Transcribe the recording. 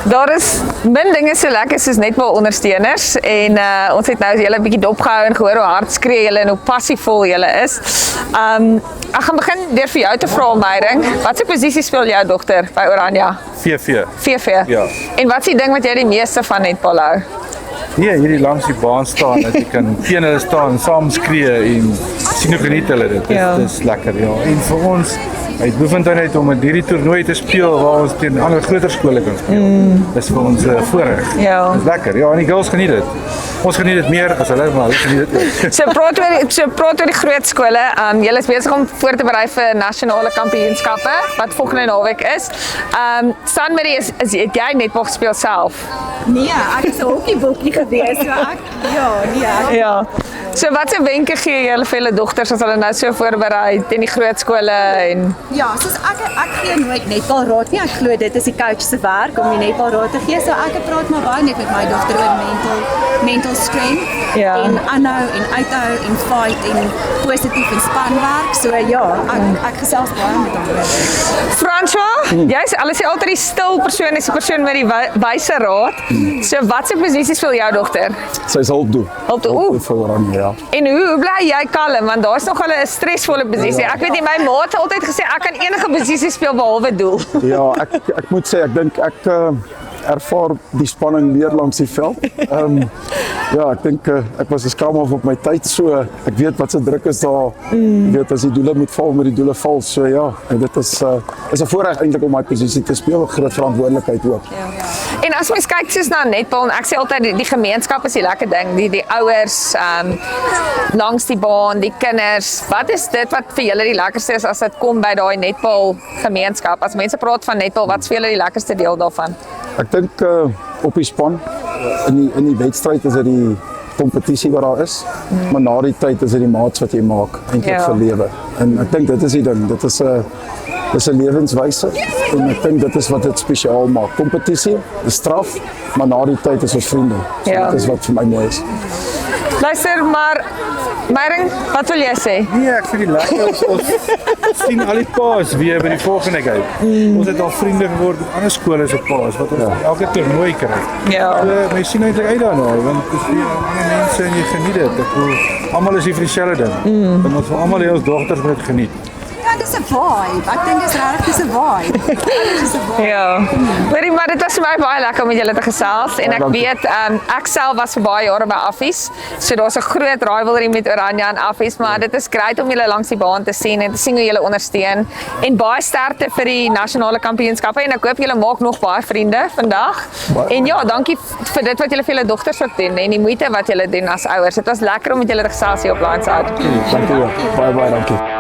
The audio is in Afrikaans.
Daar is min dinge so lekker soos netbalondersteuners en ons het nou julle 'n bietjie dopgehou en gehoor hoe hard skree julle en hoe passievol julle is. Ek gaan begin deur vir jou te vra, Meyring. Watse posisie speel jou dogter by Oranje? VV. VV. Ja. En wat is die ding wat jy die meeste van netbal hou? Nee, hierdie langs die baan staan, dat jy kan teen hulle staan en saam skree en sien hoe geniet hulle dit. Ja. Dit is lekker, ja. En vir ons, het Bloemfontein uit om hierdie toernooi te speel waar ons teen ander groter skole kan speel. Dis vir ons voorreg. Ja. Dis lekker. Ja, en die girls geniet dit. Ons geniet dit meer as hulle, maar hulle geniet dit ook. So praat oor die groot skole. Julle is besig om voor te berei vir nasionale kampioenskappe wat volgende naweek is. Sanmarie, het jy netbal gespeel self? Nee, ek is 'n hokkiebokkie gewees, so Ja. So watse wenke gee julle vir julle dogters as hulle nou so voorberei teen die groot skole en Ja, soos ek gee nooit netbalraad nie. Ek glo dit is die coach se werk om die netbalraad te gee. So ek praat maar baie net met my dogter oor mental strength Ja. en aanhou en uithou en fight en positief en spanwerk. So ja, ek gesels baie met haar. François, jy's alles sê altyd die stil persoon is die persoon met die wyse raad. So watse posisie speel jou dogter? Sy is hulpdoel. Hulpdoel. Vir Oranje, ja. En hoe bly jy kalm want daar's nog 'n stresvolle posisie. Ek weet nie, my ma het altyd gesê ek kan enige posisie speel behalwe doel. Ja, ek moet sê ek dink ek ervaar die spanning meer langs die veld. Ja, ek dink ek was geskram op my tyd, so ek weet wat se druk is daar. Ek weet as die doele moet val, met die doele val. So ja, en dit is 'n voorreg eintlik om my posisie te speel, groot verantwoordelikheid ook. En as mens kyk soos na netbal, en ek sê altyd die gemeenskap is die lekker ding, die ouers langs die baan, die kinders. Wat is dit wat vir julle die lekkerste is as dit kom by daai netbal gemeenskap? As mense praat van netbal, wat is vir julle die lekkerste deel daarvan? Ek dink op die span, in die wedstryd is dit die kompetisie wat daar is, maar na die tyd is dit die maats wat jy maak eintlik vir lewe. En ek dink dit is die ding, dit is 'n lewenswyse en ek dink dit is wat dit spesiaal maak. Kompetisie, is straf, maar na die tyd is ons vriende. So dit is wat vir my mooi is. Luister, maar Meyring, wat wil jy sê? Nee, ek vind die lekker ons sien al die paas weer by die volgende game. Ons het al vriende geword met ander skole se paas wat ons elke toernooi kry. Ja. So mens sien eintlik uit daarna want dit is weer ander mense en jy geniet dit. Ek bedoel almal is hier vir dieselfde ding. En ons wil almal hê ons dogters moet dit geniet. Ja, dis 'n vibe. Ek dink dis regtig dis 'n vibe. Dis 'n vibe. Ja. Hoorie, maar dit was vir my baie lekker om met julle te gesels en ek weet ek self was vir baie jare by Affies. So daar's 'n groot rivalry met Oranje en Affies, maar dit is great om julle langs die baan te sien en te sien hoe julle ondersteun en baie sterkte vir die nasionale kampioenskappe en ek hoop julle maak nog baie vriende vandag. En ja, dankie vir dit wat julle vir julle dogters ook doen en die moeite wat julle doen as ouers. Dit was lekker om met julle te gesels hier op Lions Out. Dankie. Baie dankie.